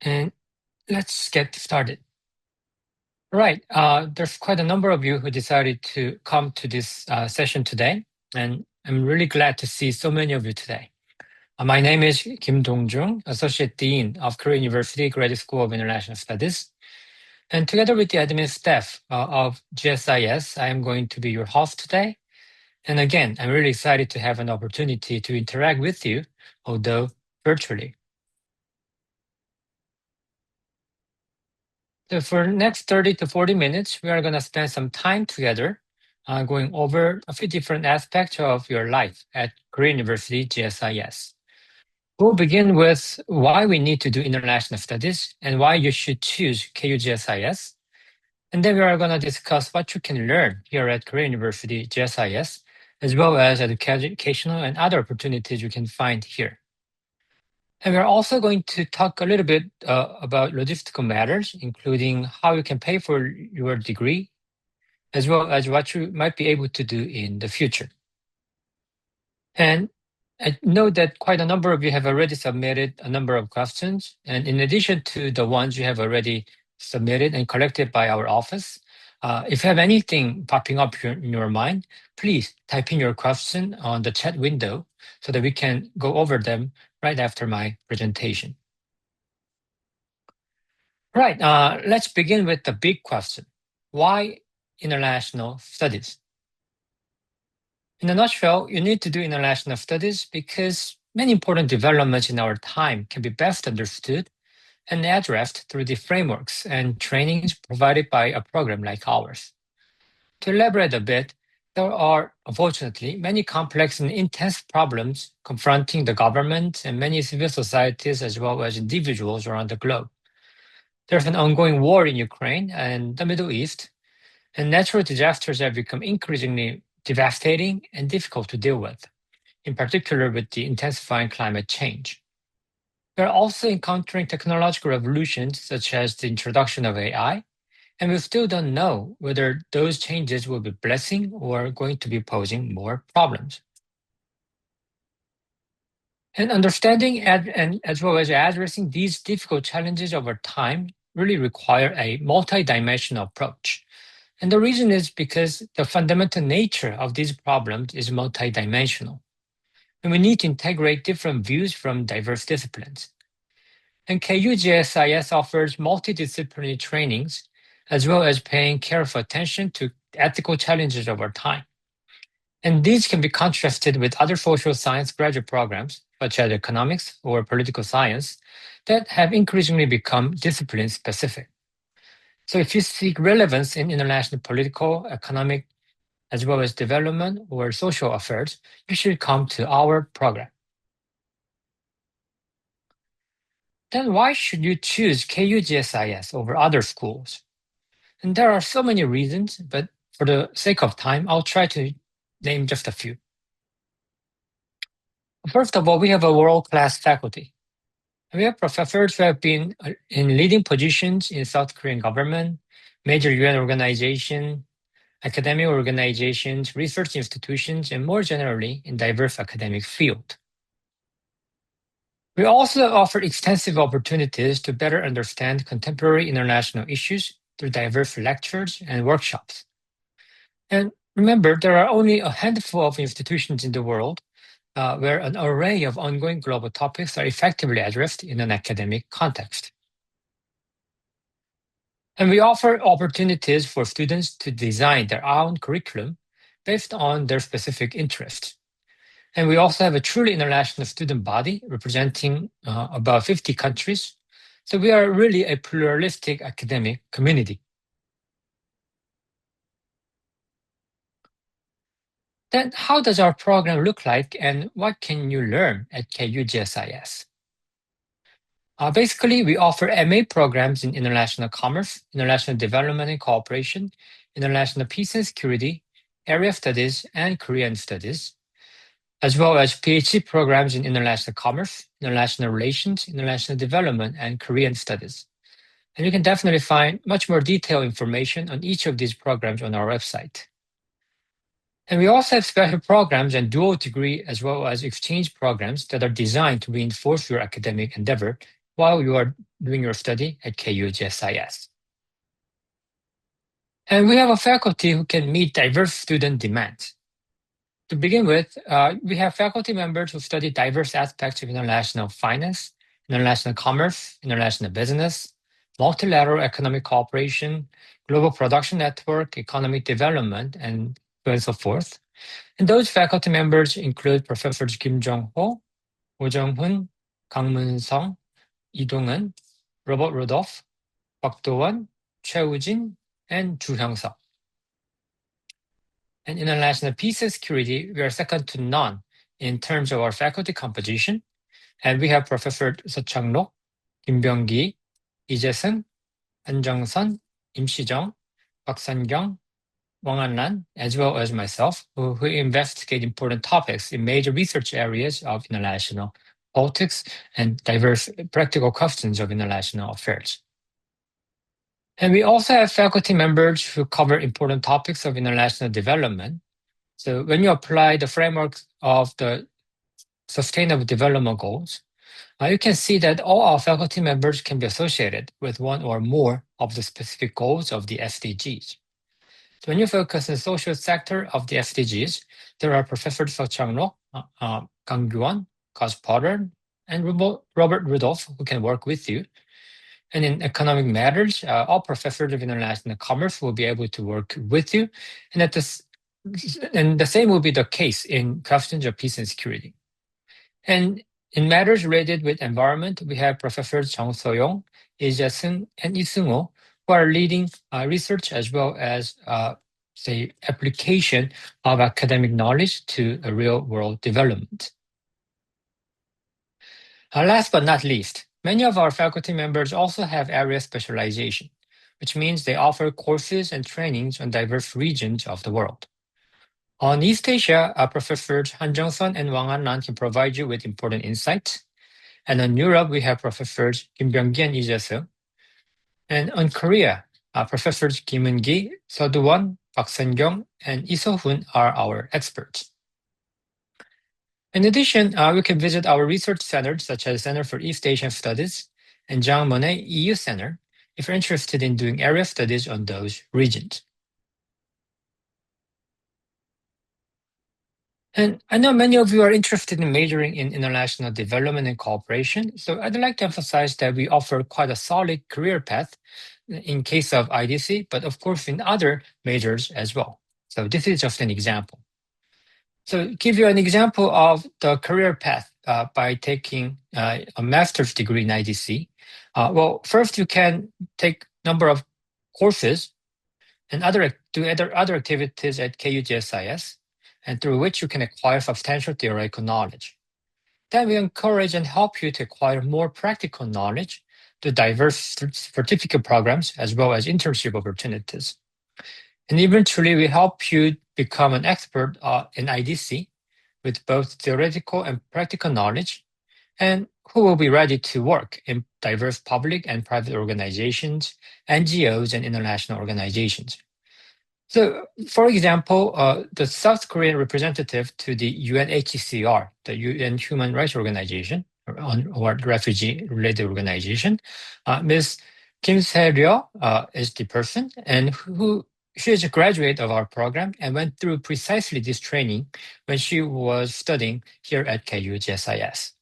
And let's get started. Right, there's quite a number of you who decided to come to this session today, and I'm really glad to see so many of you today. My name is Kim Dong-jung, Associate Dean of Korea University Graduate School of International Studies. And together with the admin staff of GSIS, I am going to be your host today. And again, I'm really excited to have an opportunity to interact with you, although virtually. So for the next 30 to 40 minutes, we are going to spend some time together going over a few different aspects of your life at Korea University GSIS. We'll begin with why we need to do international studies and why you should choose KUGSIS. And then we are going to discuss what you can learn here at Korea University GSIS, as well as educational and other opportunities you can find here. And we're also going to talk a little bit about logistical matters, including how you can pay for your degree, as well as what you might be able to do in the future. And I know that quite a number of you have already submitted a number of questions. And in addition to the ones you have already submitted and collected by our office, if you have anything popping up in your mind, please type in your question on the chat window so that we can go over them right after my presentation. Right, let's begin with the big question. Why international studies? In a nutshell, you need to do international studies because many important developments in our time can be best understood and addressed through the frameworks and trainings provided by a program like ours. To elaborate a bit, there are, unfortunately, many complex and intense problems confronting the government and many civil societies as well as individuals around the globe. There's an ongoing war in Ukraine and the Middle East, and natural disasters have become increasingly devastating and difficult to deal with, in particular with the intensifying climate change. We're also encountering technological revolutions such as the introduction of AI, and we still don't know whether those changes will be a blessing or going to be posing more problems. And understanding and as well as addressing these difficult challenges over time really require a multidimensional approach. And the reason is because the fundamental nature of these problems is multidimensional. And we need to integrate different views from diverse disciplines. And KUGSIS offers multidisciplinary trainings, as well as paying careful attention to ethical challenges over time. And these can be contrasted with other social science graduate programs, such as economics or political science, that have increasingly become discipline-specific. So if you seek relevance in international political, economic, as well as development or social affairs, you should come to our program. Then why should you choose KUGSIS over other schools? And there are so many reasons, but for the sake of time, I'll try to name just a few. First of all, we have a world-class faculty. We have professors who have been in leading positions in South Korean government, major UN organizations, academic organizations, research institutions, and more generally in diverse academic fields. We also offer extensive opportunities to better understand contemporary international issues through diverse lectures and workshops. And remember, there are only a handful of institutions in the world where an array of ongoing global topics are effectively addressed in an academic context. And we offer opportunities for students to design their own curriculum based on their specific interests. And we also have a truly international student body representing about 50 countries. So we are really a pluralistic academic community. Then how does our program look like and what can you learn at KUGSIS? Basically, we offer MA programs in international commerce, international development and cooperation, international peace and security, area studies, and Korean studies, as well as PhD programs in international commerce, international relations, international development, and Korean studies. And you can definitely find much more detailed information on each of these programs on our website. And we also have special programs and dual degree as well as exchange programs that are designed to reinforce your academic endeavor while you are doing your study at KUGSIS. And we have a faculty who can meet diverse student demands. To begin with, we have faculty members who study diverse aspects of international finance, international commerce, international business, multilateral economic cooperation, global production network, economic development, and so forth. And those faculty members include Professors Kim Jong-ho, Oh Jung-hoon, Kang Moon-sung, Lee Dong-eun, Robert Rudolph, Park Do-won, Choi Woo-jin, and Ju Hyung-suk. In international peace and security, we are second to none in terms of our faculty composition, and we have Professor Seo Chang-rok, Kim Byung-gi, Lee Jae-seung, Han Jung-sun, Im Si-jung, Park San-kyung, Wang An-lan, as well as myself, who investigate important topics in major research areas of international politics and diverse practical questions of international affairs. And we also have faculty members who cover important topics of international development. So when you apply the framework of the Sustainable Development Goals, you can see that all our faculty members can be associated with one or more of the specific goals of the SDGs. So when you focus on the social sector of the SDGs, there are Professor Seo Chang-rok, Kang Gyu-won, Cos Potter, and Robert Rudolph who can work with you. And in economic matters, all professors of international commerce will be able to work with you. And the same will be the case in questions of peace and security. And in matters related with environment, we have Professors Jung So-yong, Lee Jae-seung, and Lee Seung-ho, who are leading research as well as application of academic knowledge to a real-world development. Last but not least, many of our faculty members also have area specialization, which means they offer courses and trainings on diverse regions of the world. On East Asia, Professors Han Jung-sun and Wang An-lan can provide you with important insights. And on Europe, we have Professors Kim Byung-gi and Lee Jae-seung. And on Korea, Professors Kim Eun-gi, Seo Do-won, Park San-kyung, and Lee So-hoon are our experts. In addition, we can visit our research centers such as Center for East Asian Studies and Jean Monnet EU Center if you're interested in doing area studies on those regions. And I know many of you are interested in majoring in international development and cooperation, so I'd like to emphasize that we offer quite a solid career path in case of IDC, but of course in other majors as well. So this is just an example. So give you an example of the career path by taking a master's degree in IDC. Well, first you can take number of courses and do other activities at KUGSIS, and through which you can acquire substantial theoretical knowledge. Then we encourage and help you to acquire more practical knowledge through diverse certificate programs as well as internship opportunities. And eventually, we help you become an expert in IDC with both theoretical and practical knowledge, and who will be ready to work in diverse public and private organizations, NGOs, and international organizations. So, for example, the South Korean representative to the UNHCR, the UN Human Rights Organization, or refugee-related organization, Ms. Kim Se-ryo is the person, and she is a graduate of our program and went through precisely this training when she was studying here at KUGSIS.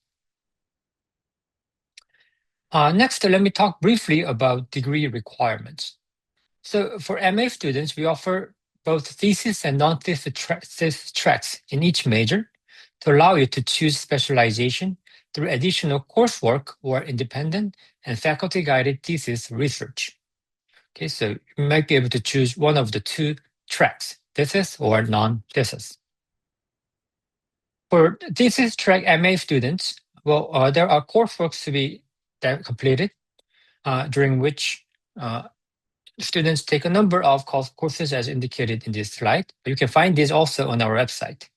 Next, let me talk briefly about degree requirements. So for MA students, we offer both thesis and non-thesis tracks in each major to allow you to choose specialization through additional coursework or independent and faculty-guided thesis research. Okay, so you might be able to choose one of the two tracks, thesis or non-thesis. For thesis track MA students, well, there are coursework to be completed, during which students take a number of courses as indicated in this slide. You can find these also on our website.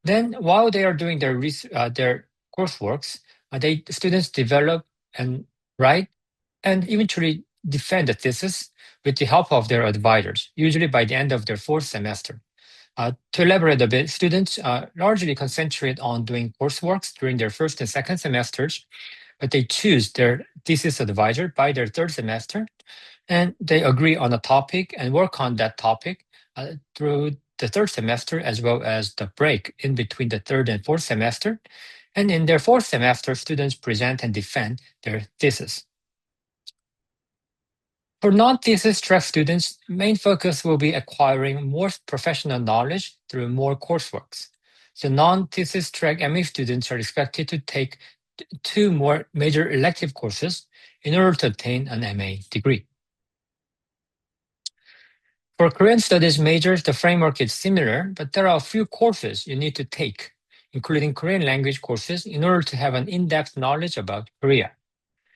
Then, while they are doing their courseworks, students develop and write and eventually defend the thesis with the help of their advisors, usually by the end of their fourth semester. To elaborate a bit, students largely concentrate on doing coursework during their first and second semesters, but they choose their thesis advisor by their third semester, and they agree on a topic and work on that topic through the third semester, as well as the break in between the third and fourth semester. And in their fourth semester, students present and defend their thesis. For non-thesis track students, main focus will be acquiring more professional knowledge through more coursework. So non-thesis track MA students are expected to take 2 more major elective courses in order to obtain an MA degree. For Korean studies majors, the framework is similar, but there are a few courses you need to take, including Korean language courses, in order to have an in-depth knowledge about Korea.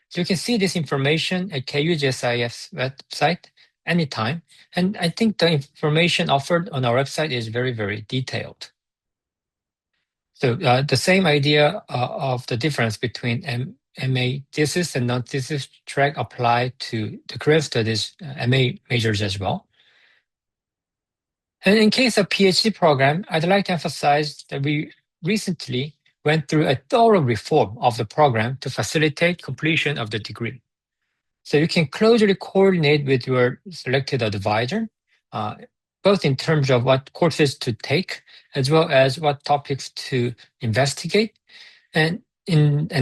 So you can see this information at KUGSIS website anytime. And I think the information offered on our website is very, very detailed. So the same idea of the difference between MA thesis and non-thesis track apply to the Korean studies MA majors as well. And in case of PhD program, I'd like to emphasize that we recently went through a thorough reform of the program to facilitate completion of the degree. So you can closely coordinate with your selected advisor, both in terms of what courses to take, as well as what topics to investigate, and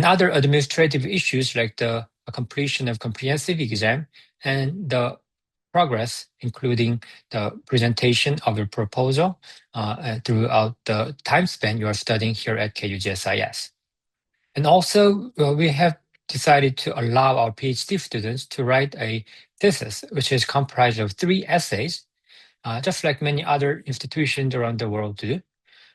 other administrative issues like the completion of comprehensive exam and the progress, including the presentation of your proposal throughout the time span you are studying here at KUGSIS. And also, we have decided to allow our PhD students to write a thesis, which is comprised of 3 essays, just like many other institutions around the world do.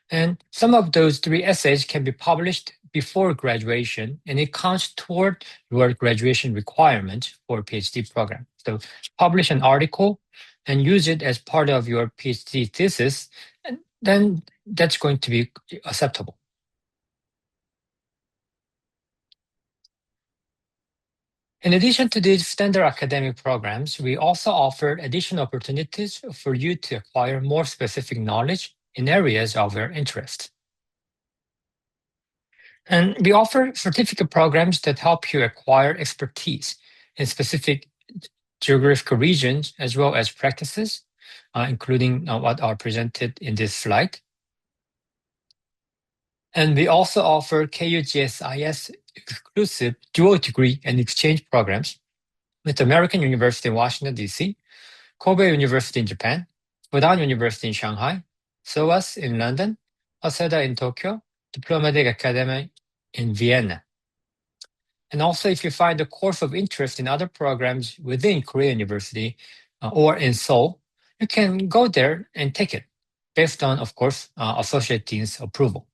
And some of those 3 essays can be published before graduation, and it counts toward your graduation requirement for a PhD program. So publish an article and use it as part of your PhD thesis, and then that's going to be acceptable. In addition to these standard academic programs, we also offer additional opportunities for you to acquire more specific knowledge in areas of your interest. And we offer certificate programs that help you acquire expertise in specific geographical regions, as well as practices, including what are presented in this slide. And we also offer KUGSIS exclusive dual degree and exchange programs with American University in Washington, D.C., Kobe University in Japan, Fudan University in Shanghai, SOAS in London, Waseda in Tokyo, Diplomatic Academy in Vienna. And also, if you find a course of interest in other programs within Korea University or in Seoul, you can go there and take it based on, of course, Associate Dean's approval.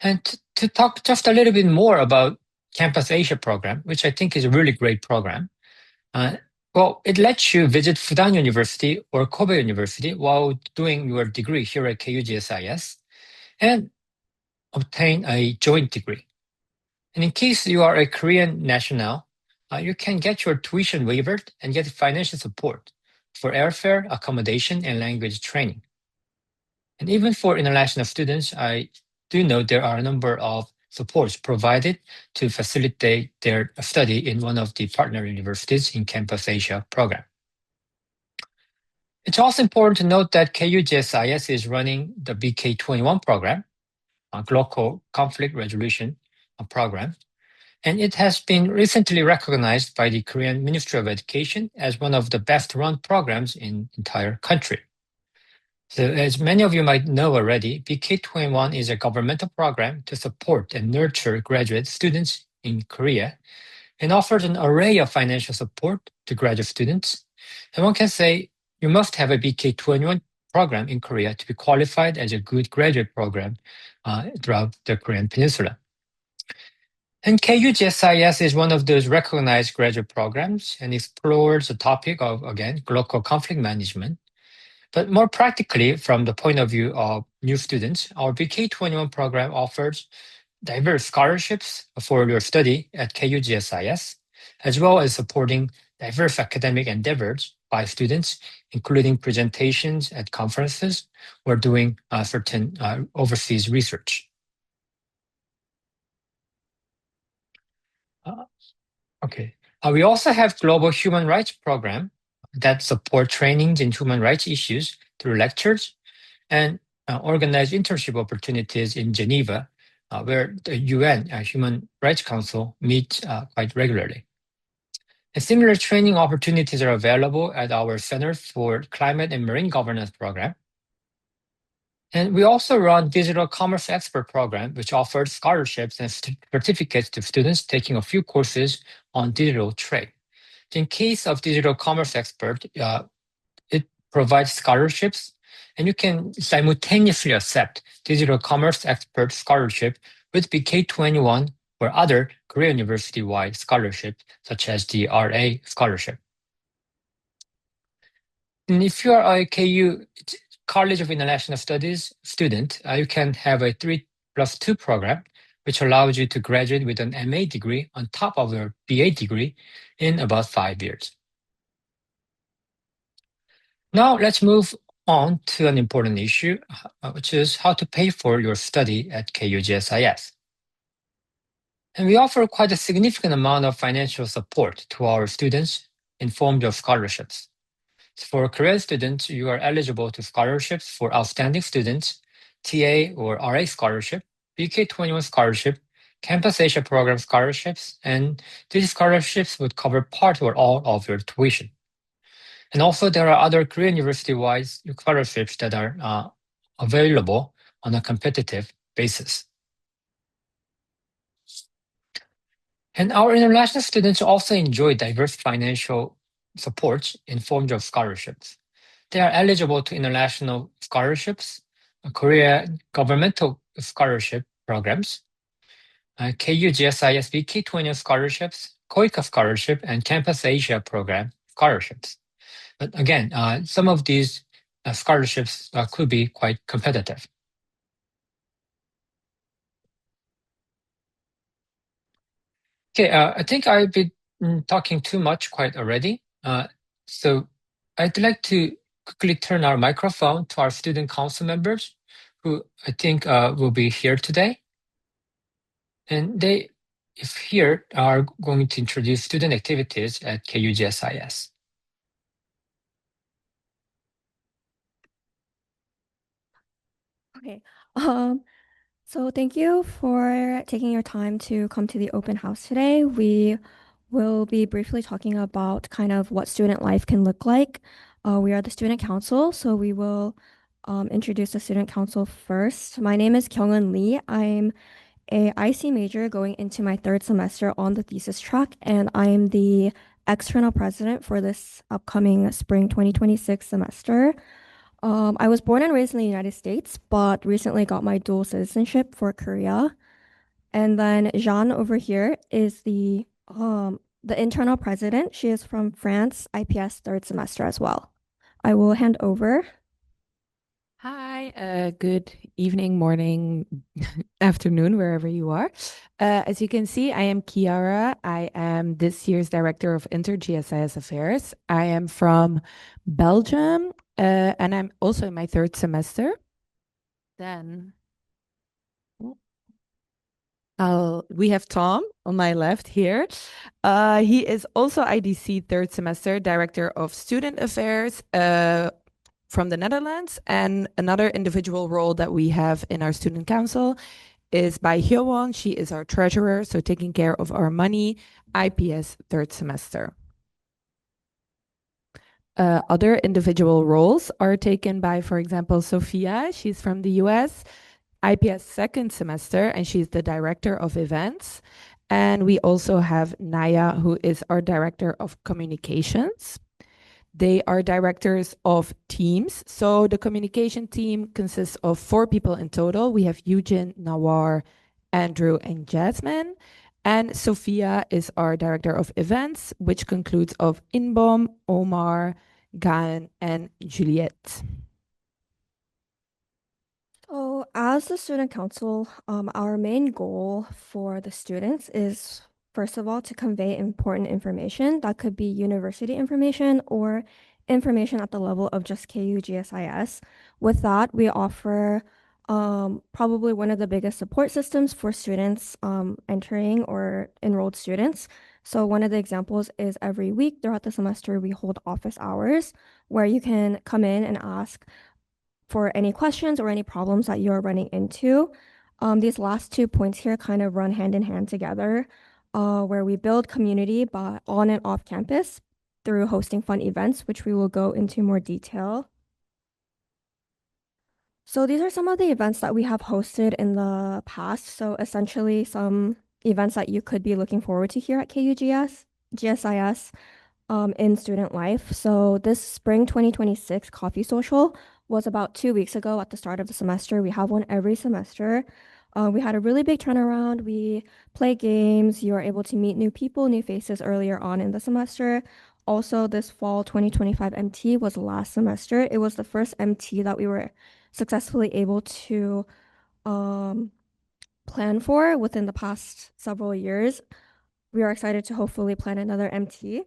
And to talk just a little bit more about Campus Asia program, which I think is a really great program, well, it lets you visit Fudan University or Kobe University while doing your degree here at KUGSIS and obtain a joint degree. And in case you are a Korean national, you can get your tuition waived and get financial support for airfare, accommodation, and language training. And even for international students, I do know there are a number of supports provided to facilitate their study in one of the partner universities in Campus Asia program. It's also important to note that KUGSIS is running the BK21 program, a Global Conflict Resolution program, and it has been recently recognized by the Korean Ministry of Education as one of the best-run programs in the entire country. So as many of you might know already, BK21 is a governmental program to support and nurture graduate students in Korea and offers an array of financial support to graduate students. And one can say you must have a BK21 program in Korea to be qualified as a good graduate program throughout the Korean Peninsula. And KUGSIS is one of those recognized graduate programs and explores the topic of, again, global conflict management. But more practically, from the point of view of new students, our BK21 program offers diverse scholarships for your study at KUGSIS, as well as supporting diverse academic endeavors by students, including presentations at conferences or doing certain overseas research. Okay. We also have global human rights program that support trainings in human rights issues through lectures and organize internship opportunities in Geneva, where the UN Human Rights Council meets quite regularly. And similar training opportunities are available at our Center for Climate and Marine Governance program. And we also run Digital Commerce Expert program, which offers scholarships and certificates to students taking a few courses on digital trade. In case of Digital Commerce Expert, it provides scholarships, and you can simultaneously accept Digital Commerce Expert scholarship with BK21 or other Korea University-wide scholarships, such as the RA scholarship. And if you are a KU College of International Studies student, you can have a 3+2 program, which allows you to graduate with an MA degree on top of your BA degree in about 5 years. Now let's move on to an important issue, which is how to pay for your study at KUGSIS. And we offer quite a significant amount of financial support to our students in form of scholarships. For Korean students, you are eligible to scholarships for outstanding students, TA or RA scholarship, BK21 scholarship, Campus Asia program scholarships, and these scholarships would cover part or all of your tuition. And also there are other Korean university-wide scholarships that are available on a competitive basis. And our international students also enjoy diverse financial support in forms of scholarships. They are eligible to international scholarships, Korea governmental scholarship programs, KUGSIS BK20 scholarships, KOICA scholarship, and Campus Asia program scholarships. But again, some of these scholarships could be quite competitive. Okay, I think I've been talking too much quite already. So I'd like to quickly turn our microphone to our student council members, who I think will be here today. And they, if here, are going to introduce student activities at KUGSIS. Okay. So thank you for taking your time to come to the open house today. We will be briefly talking about kind of what student life can look like. We are the student council, so we will introduce the student council first. My name is Kyungwon Lee. I'm a IC major going into my 3rd semester on the thesis track, and I am the external president for this upcoming spring 2026 semester. I was born and raised in the United States, but recently got my dual citizenship for Korea. And then Jeanne over here is the internal president. She is from France, IPS 3rd semester as well. I will hand over. Hi, good evening, morning, afternoon, wherever you are. As you can see, I am Kiara. I am this year's Director of Inter-GSIS Affairs. I am from Belgium, and I'm also in my 3rd semester. Then we have Tom on my left here. He is also IDC 3rd semester, Director of Student Affairs, from the Netherlands, and another individual role that we have in our student council is by Hyowon. She is our treasurer, so taking care of our money, IPS 3rd semester. Other individual roles are taken by, for example, Sophia. She's from the US, IPS 2nd semester, and she's the director of events. And we also have Naya, who is our director of communications. They are directors of teams. So the communication team consists of 4 people in total. We have Eugene, Nawar, Andrew, and Jasmine. And Sophia is our director of events, which concludes of Inbom, Omar, Gaan, and Juliette. So as the student council, our main goal for the students is, first of all, to convey important information. That could be university information or information at the level of just KUGSIS. With that, we offer probably one of the biggest support systems for students entering or enrolled students. So one of the examples is every week throughout the semester, we hold office hours where you can come in and ask for any questions or any problems that you're running into. These last 2 points here kind of run hand in hand together, where we build community on and off campus through hosting fun events, which we will go into more detail. So these are some of the events that we have hosted in the past. So essentially some events that you could be looking forward to here at GSIS in student life. So this spring 2026 coffee social was about 2 weeks ago at the start of the semester. We have one every semester. We had a really big turnaround. We play games. You are able to meet new people, new faces earlier on in the semester. Also, this fall 2025 MT was last semester. It was the first MT that we were successfully able to plan for within the past several years. We are excited to hopefully plan another MT.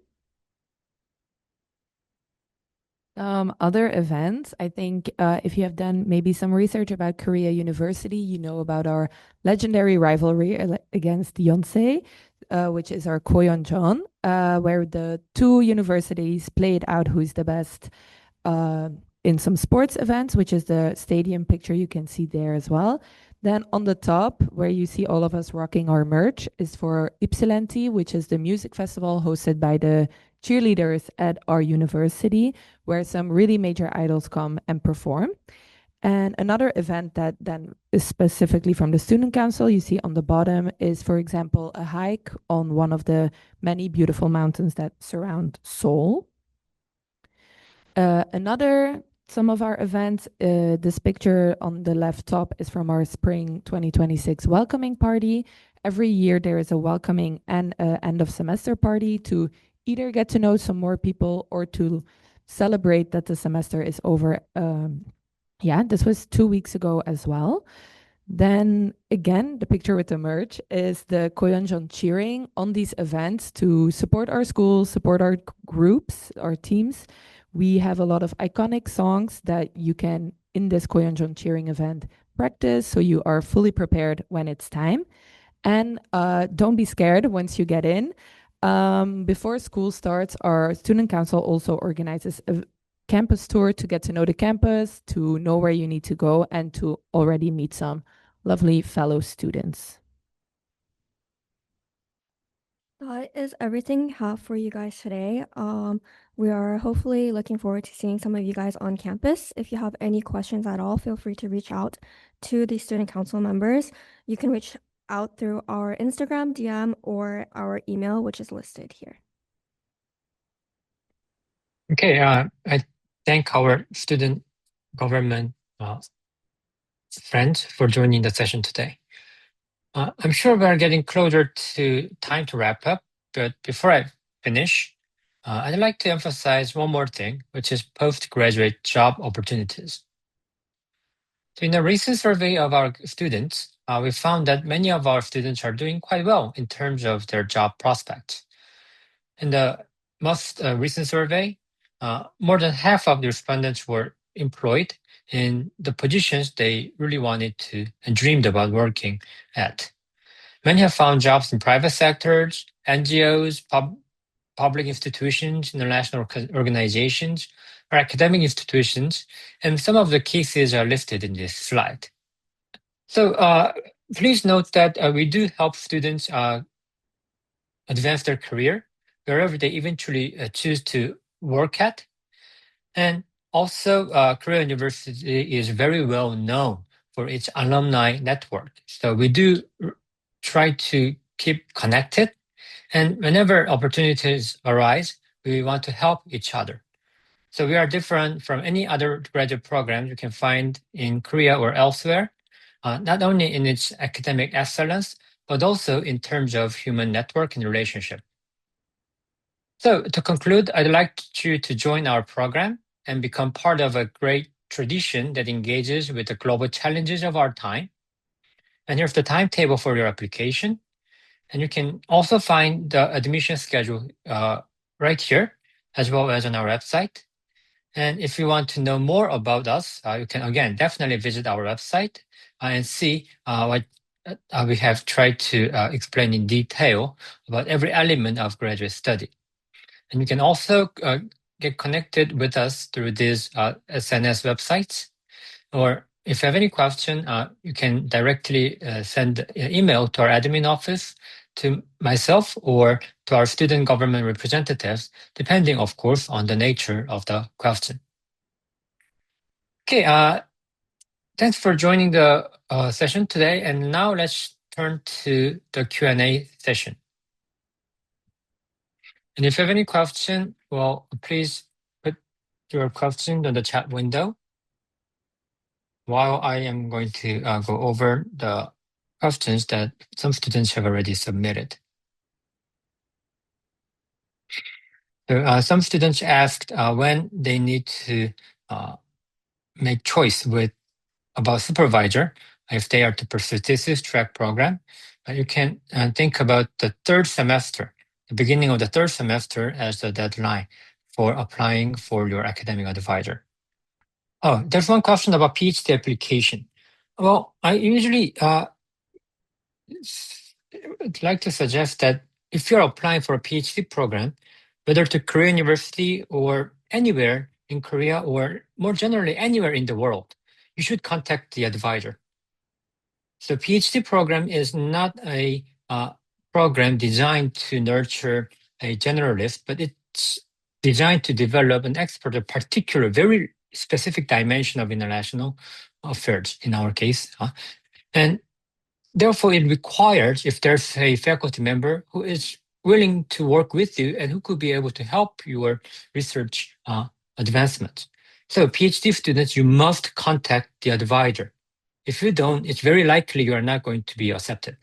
Other events, I think if you have done maybe some research about Korea University, you know about our legendary rivalry against Yonsei, which is our Koyeonjeon, where the two universities played out who's the best in some sports events, which is the stadium picture you can see there as well. Then on the top, where you see all of us rocking our merch, is for Ypsilanti, which is the music festival hosted by the cheerleaders at our university, where some really major idols come and perform. And another event that then is specifically from the student council, you see on the bottom, is, for example, a hike on one of the many beautiful mountains that surround Seoul. Some of our events, this picture on the left top is from our spring 2026 welcoming party. Every year there is a welcoming and end of semester party to either get to know some more people or to celebrate that the semester is over. This was 2 weeks ago as well. Then again, the picture with the merch is the Koyeonjeon cheering on these events to support our schools, support our groups, our teams. We have a lot of iconic songs that you can, in this Koyeonjeon cheering event, practice so you are fully prepared when it's time. And don't be scared once you get in. Before school starts, our student council also organizes a campus tour to get to know the campus, to know where you need to go, and to already meet some lovely fellow students. That is everything we have for you guys today. We are hopefully looking forward to seeing some of you guys on campus. If you have any questions at all, feel free to reach out to the student council members. You can reach out through our Instagram DM or our email, which is listed here. Okay, I thank our student government friends for joining the session today. I'm sure we are getting closer to time to wrap up, but before I finish, I'd like to emphasize one more thing, which is postgraduate job opportunities. So in a recent survey of our students, we found that many of our students are doing quite well in terms of their job prospects. In the most recent survey, more than half of the respondents were employed in the positions they really wanted to and dreamed about working at. Many have found jobs in private sectors, NGOs, public institutions, international organizations, or academic institutions, and some of the cases are listed in this slide. So please note that we do help students advance their career wherever they eventually choose to work at. And also, Korea University is very well known for its alumni network. So we do try to keep connected. And whenever opportunities arise, we want to help each other. So we are different from any other graduate program you can find in Korea or elsewhere, not only in its academic excellence, but also in terms of human network and relationship. So to conclude, I'd like you to join our program and become part of a great tradition that engages with the global challenges of our time. And here's the timetable for your application. And you can also find the admission schedule right here, as well as on our website. And if you want to know more about us, you can, again, definitely visit our website and see what we have tried to explain in detail about every element of graduate study. And you can also get connected with us through these SNS websites. Or if you have any question, you can directly send an email to our admin office, to myself, or to our student government representatives, depending, of course, on the nature of the question. Okay, thanks for joining the session today. And now let's turn to the Q&A session. And if you have any question, well, please put your question in the chat window while I am going to go over the questions that some students have already submitted. So, some students asked when they need to make choice about supervisor if they are to pursue thesis track program. You can think about the third semester, the beginning of the third semester as the deadline for applying for your academic advisor. Oh, there's one question about PhD application. Well, I usually would like to suggest that if you're applying for a PhD program, whether to Korea University or anywhere in Korea or more generally anywhere in the world, you should contact the advisor. So PhD program is not a program designed to nurture a generalist, but it's designed to develop an expert of particular, very specific dimension of international affairs, in our case. And therefore, it requires, if there's a faculty member who is willing to work with you and who could be able to help your research advancement. So PhD students, you must contact the advisor. If you don't, it's very likely you are not going to be accepted.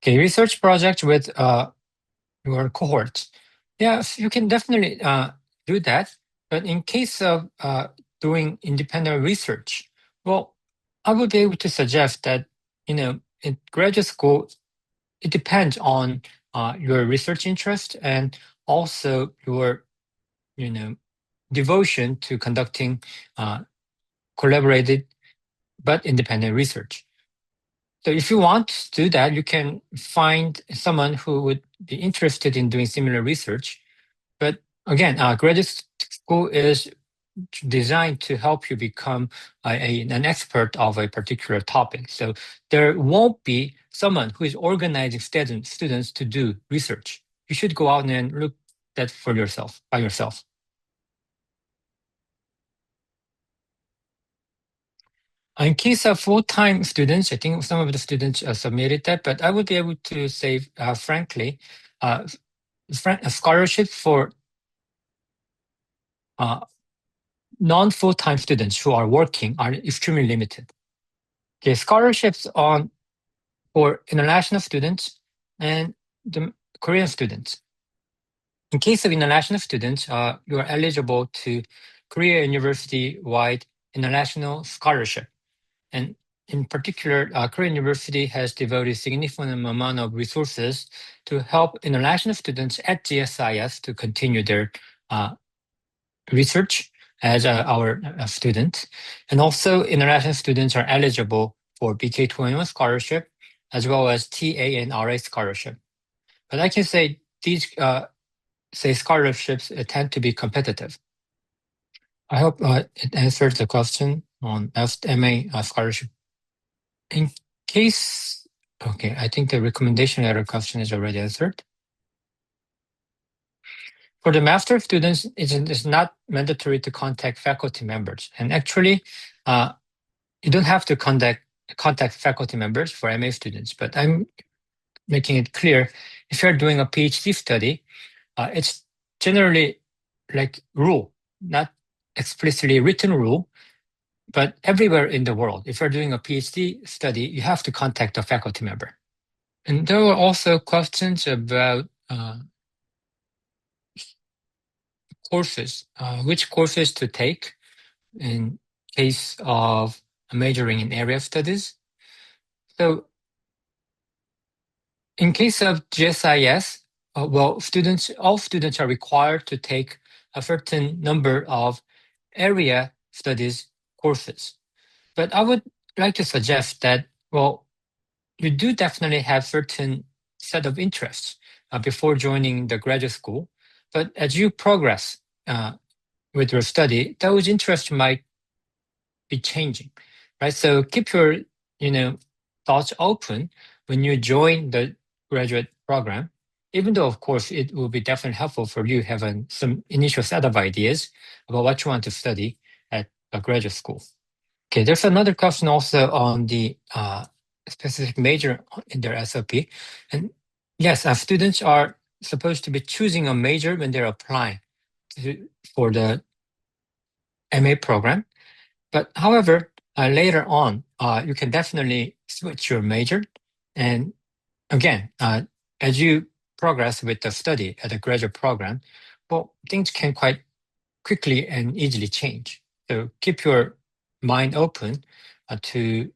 Okay, research project with your cohorts. Yes, you can definitely do that. But in case of doing independent research, well, I would be able to suggest that, in graduate school, it depends on your research interest and also your, devotion to conducting collaborated but independent research. So if you want to do that, you can find someone who would be interested in doing similar research. But again, graduate school is designed to help you become an expert of a particular topic. So there won't be someone who is organizing students to do research. You should go out and look that for yourself, by yourself. In case of full-time students, I think some of the students submitted that, but I would be able to say, frankly, a scholarship for non-full-time students who are working are extremely limited. Okay, scholarships for international students and the Korean students. In case of international students, you are eligible to Korea University-wide international scholarship. And in particular, Korean University has devoted significant amount of resources to help international students at GSIS to continue their research as our student. And also, international students are eligible for BK21 scholarship, as well as TA and RA scholarship. But I can say these scholarships tend to be competitive. I hope it answers the question on MA scholarship. In case, okay, I think the recommendation letter question is already answered. For the master students, it's not mandatory to contact faculty members. And actually, you don't have to contact faculty members for MA students, but I'm making it clear, if you're doing a PhD study, it's generally like rule, not explicitly written rule, but everywhere in the world, if you're doing a PhD study, you have to contact a faculty member. And there were also questions about courses, which courses to take in case of majoring in area of studies. So in case of GSIS, all students are required to take a certain number of area studies courses. But I would like to suggest that, well, you do definitely have certain set of interests before joining the graduate school, but as you progress with your study, those interests might be changing, right? So keep your, thoughts open when you join the graduate program, even though, of course, it will be definitely helpful for you having some initial set of ideas about what you want to study at a graduate school. Okay, there's another question also on the specific major in their SOP. And yes, students are supposed to be choosing a major when they're applying for the MA program. But however, later on, you can definitely switch your major. And again, as you progress with the study at a graduate program, well, things can quite quickly and easily change. So keep your mind open to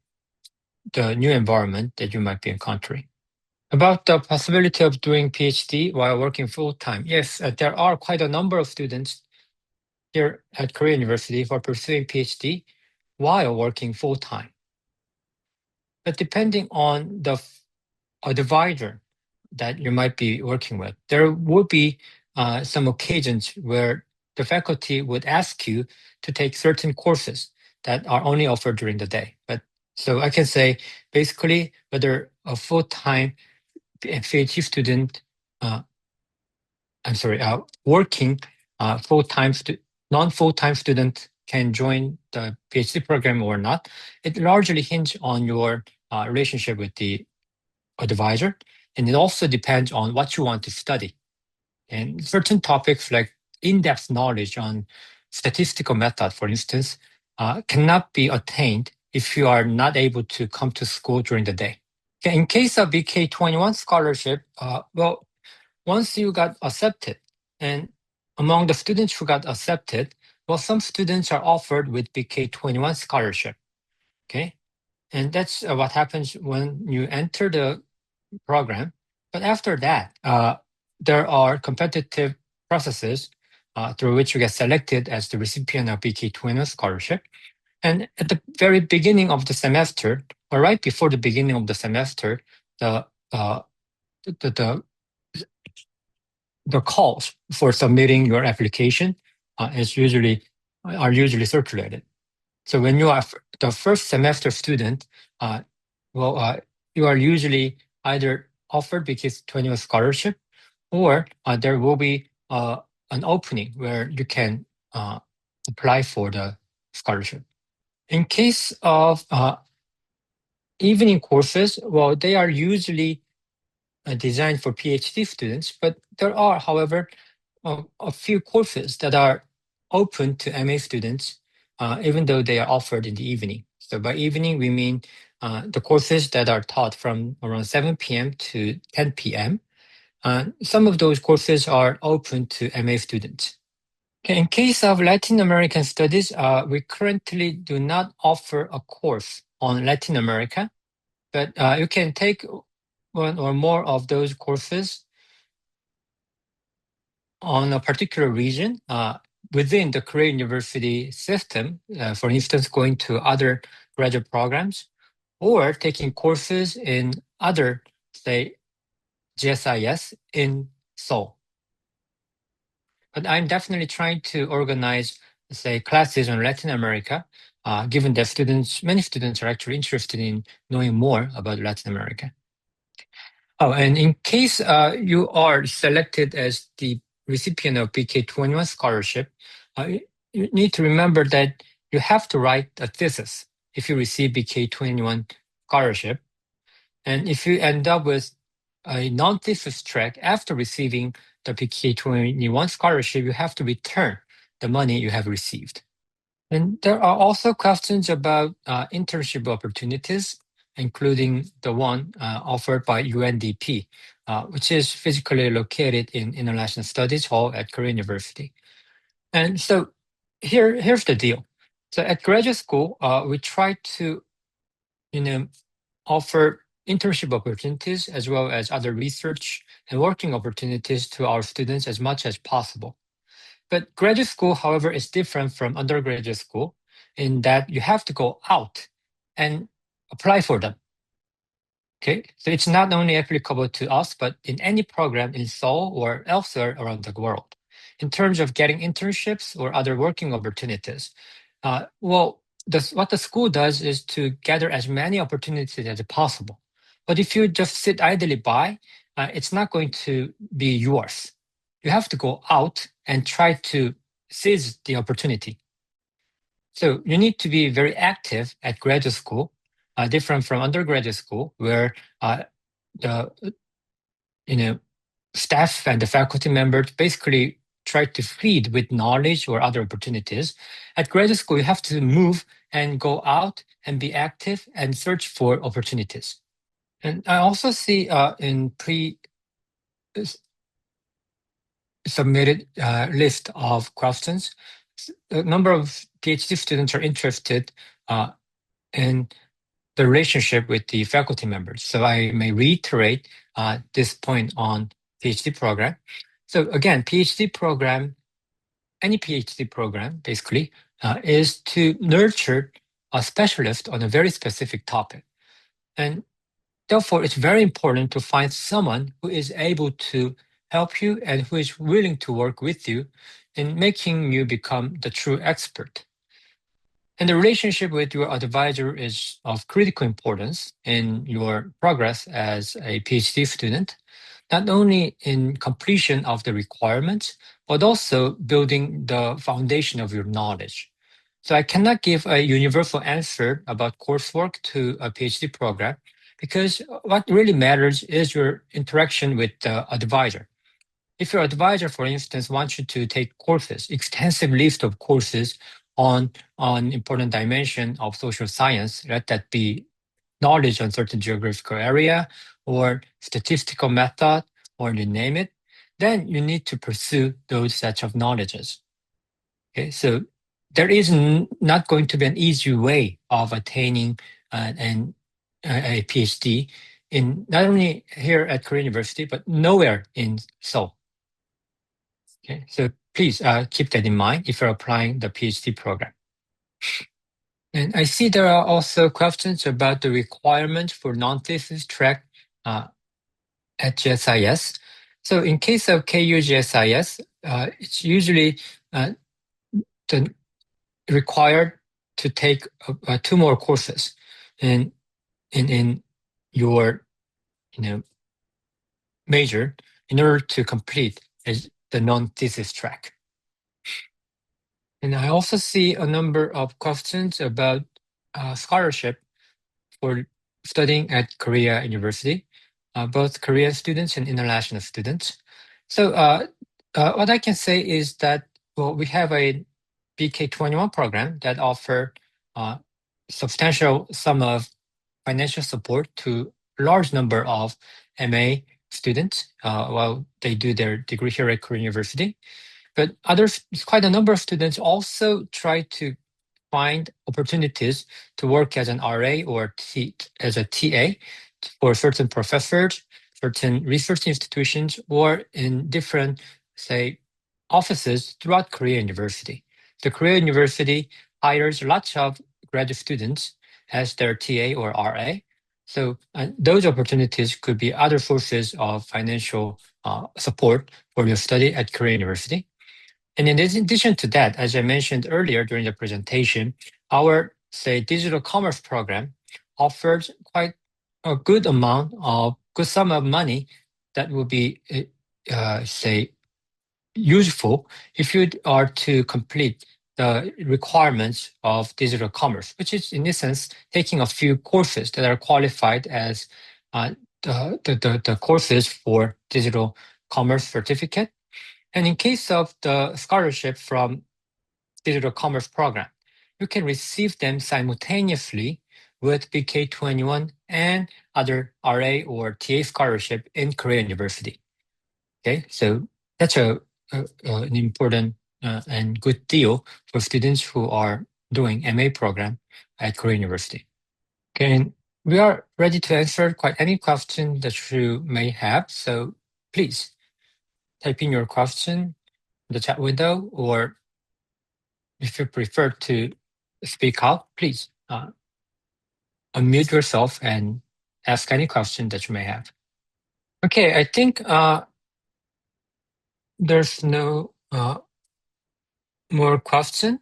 the new environment that you might be encountering. About the possibility of doing PhD while working full-time. Yes, there are quite a number of students here at Korea University who are pursuing PhD while working full-time. But depending on the advisor that you might be working with, there would be some occasions where the faculty would ask you to take certain courses that are only offered during the day. But so I can say basically whether a full-time PhD student, working full-time non-full-time student can join the PhD program or not, it largely hinges on your relationship with the advisor, and it also depends on what you want to study. And certain topics like in-depth knowledge on statistical method, for instance, cannot be attained if you are not able to come to school during the day. Okay, in case of BK21 scholarship, well, once you got accepted, and among the students who got accepted, well, some students are offered with BK21 scholarship, okay? And that's what happens when you enter the program. But after that, there are competitive processes through which you get selected as the recipient of BK21 scholarship. And at the very beginning of the semester, or right before the beginning of the semester, the calls for submitting your application are usually circulated. So when you are the first semester student, you are usually either offered BK21 scholarship, or there will be an opening where you can apply for the scholarship. In case of evening courses, well, they are usually designed for PhD students, but there are, however, a few courses that are open to MA students, even though they are offered in the evening. So by evening, we mean the courses that are taught from around 7 p.m. to 10 p.m. Some of those courses are open to MA students. In case of Latin American studies, we currently do not offer a course on Latin America, but you can take one or more of those courses on a particular region within the Korea University system, for instance, going to other graduate programs, or taking courses in other, say, GSIS in Seoul. But I'm definitely trying to organize, say, classes on Latin America, given that many students are actually interested in knowing more about Latin America. Oh, and in case you are selected as the recipient of BK21 scholarship, you need to remember that you have to write a thesis if you receive BK21 scholarship. And if you end up with a non-thesis track after receiving the BK21 scholarship, you have to return the money you have received. And there are also questions about internship opportunities, including the one offered by UNDP, which is physically located in International Studies Hall at Korea University. And so here's the deal. So at graduate school, we try to offer internship opportunities as well as other research and working opportunities to our students as much as possible. But graduate school, however, is different from undergraduate school in that you have to go out and apply for them. Okay, so it's not only applicable to us, but in any program in Seoul or elsewhere around the world. In terms of getting internships or other working opportunities, what the school does is to gather as many opportunities as possible. But if you just sit idly by, it's not going to be yours. You have to go out and try to seize the opportunity. So you need to be very active at graduate school, different from undergraduate school, where the staff and the faculty members basically try to feed with knowledge or other opportunities. At graduate school, you have to move and go out and be active and search for opportunities. And I also see in submitted list of questions, a number of PhD students are interested in the relationship with the faculty members. So I may reiterate this point on PhD program. So again, PhD program, any PhD program basically, is to nurture a specialist on a very specific topic. And therefore, it's very important to find someone who is able to help you and who is willing to work with you in making you become the true expert. And the relationship with your advisor is of critical importance in your progress as a PhD student, not only in completion of the requirements, but also building the foundation of your knowledge. So I cannot give a universal answer about coursework to a PhD program, because what really matters is your interaction with the advisor. If your advisor, for instance, wants you to take courses, extensive list of courses on important dimension of social science, let that be knowledge on certain geographical area or statistical method, or you name it, then you need to pursue those sets of knowledges. Okay, so there is not going to be an easy way of attaining a PhD in not only here at Korea University, but nowhere in Seoul. Okay, so please keep that in mind if you're applying the PhD program. And I see there are also questions about the requirements for non-thesis track at GSIS. So in case of KUGSIS, it's usually required to take 2 more courses in your major in order to complete the non-thesis track. And I also see a number of questions about scholarship for studying at Korea University, both Korean students and international students. So what I can say is that, well, we have a BK21 program that offer substantial sum of financial support to a large number of MA students while they do their degree here at Korea University. But quite a number of students also try to find opportunities to work as an RA or as a TA for certain professors, certain research institutions, or in different, say, offices throughout Korea University. The Korea University hires lots of graduate students as their TA or RA. So those opportunities could be other sources of financial support for your study at Korea University. And in addition to that, as I mentioned earlier during the presentation, our, say, digital commerce program offers quite a good sum of money that will be, say, useful if you are to complete the requirements of digital commerce, which is, in essence, taking a few courses that are qualified as the courses for digital commerce certificate. And in case of the scholarship from digital commerce program, you can receive them simultaneously with BK21 and other RA or TA scholarship in Korea University. Okay, so that's an important and good deal for students who are doing MA program at Korea University. Okay, and we are ready to answer quite any question that you may have. So please type in your question in the chat window, or if you prefer to speak out, please unmute yourself and ask any question that you may have. Okay, I think there's no more question,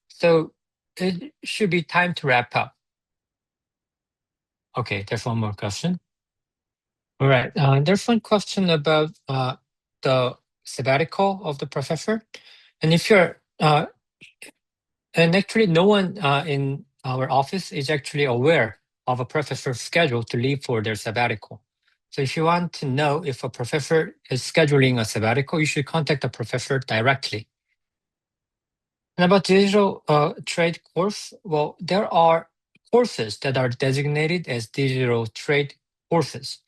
so it should be time to wrap up. Okay, there's one more question. All right, there's one question about the sabbatical of the professor, and if you're and actually no one in our office is actually aware of a professor's schedule to leave for their sabbatical. So if you want to know if a professor is scheduling a sabbatical, you should contact the professor directly. And about digital trade course, well, there are courses that are designated as digital trade courses.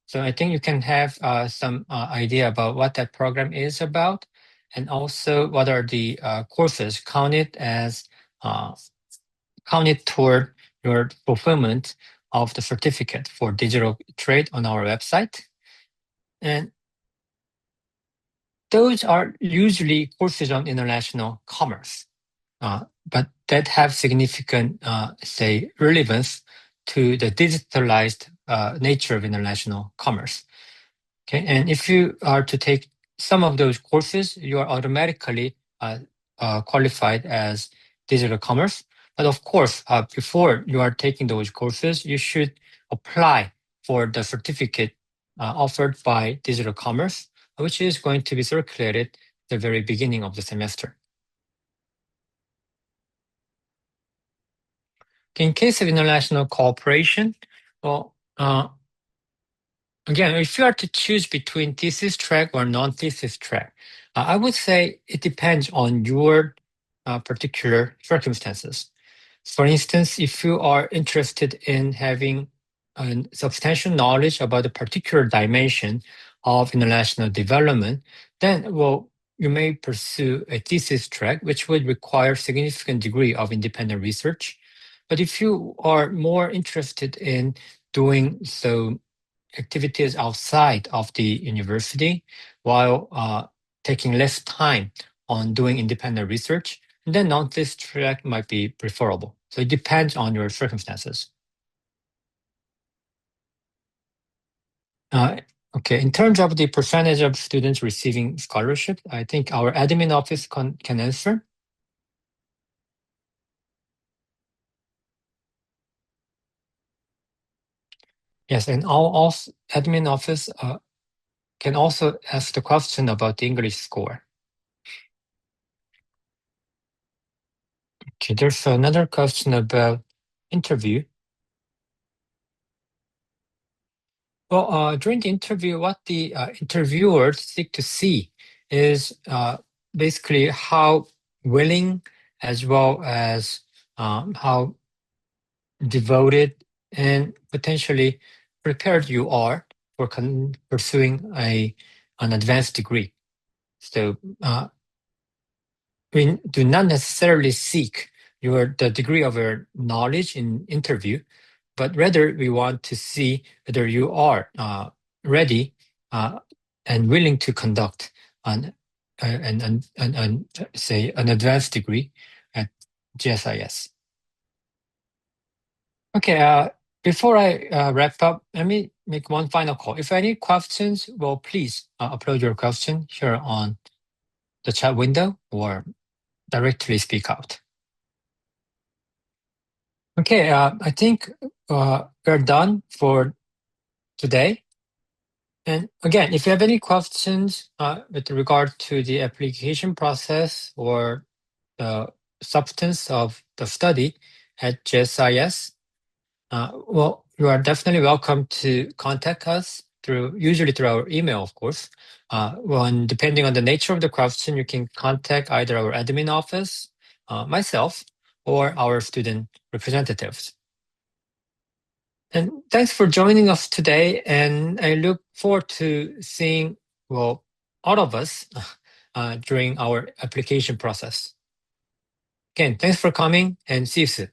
So I think you can have some idea about what that program is about, and also what are the courses counted toward your fulfillment of the certificate for digital trade on our website. And those are usually courses on international commerce, but that have significant, say, relevance to the digitalized nature of international commerce. Okay, and if you are to take some of those courses, you are automatically qualified as digital commerce. But of course, before you are taking those courses, you should apply for the certificate offered by digital commerce, which is going to be circulated at the very beginning of the semester. In case of international cooperation, well, again, if you are to choose between thesis track or non-thesis track, I would say it depends on your particular circumstances. For instance, if you are interested in having a substantial knowledge about a particular dimension of international development, then, well, you may pursue a thesis track, which would require a significant degree of independent research. But if you are more interested in doing so activities outside of the university while taking less time on doing independent research, then non-thesis track might be preferable. So it depends on your circumstances. Okay, in terms of the percentage of students receiving scholarship, I think our admin office can answer. Yes, and our admin office can also ask the question about the English score. Okay, there's another question about interview. Well, during the interview, what the interviewers seek to see is basically how willing as well as how devoted and potentially prepared you are for pursuing an advanced degree. So we do not necessarily seek the degree of your knowledge in interview, but rather we want to see whether you are ready and willing to conduct an advanced degree at GSIS. Okay, before I wrap up, let me make one final call. If any questions, well, please upload your question here on the chat window or directly speak out. Okay, I think we're done for today. And again, if you have any questions with regard to the application process or the substance of the study at GSIS, well, you are definitely welcome to contact us usually through our email, of course. Well, depending on the nature of the question, you can contact either our admin office, myself, or our student representatives. And thanks for joining us today, and I look forward to seeing, well, all of us during our application process. Again, thanks for coming, and see you soon.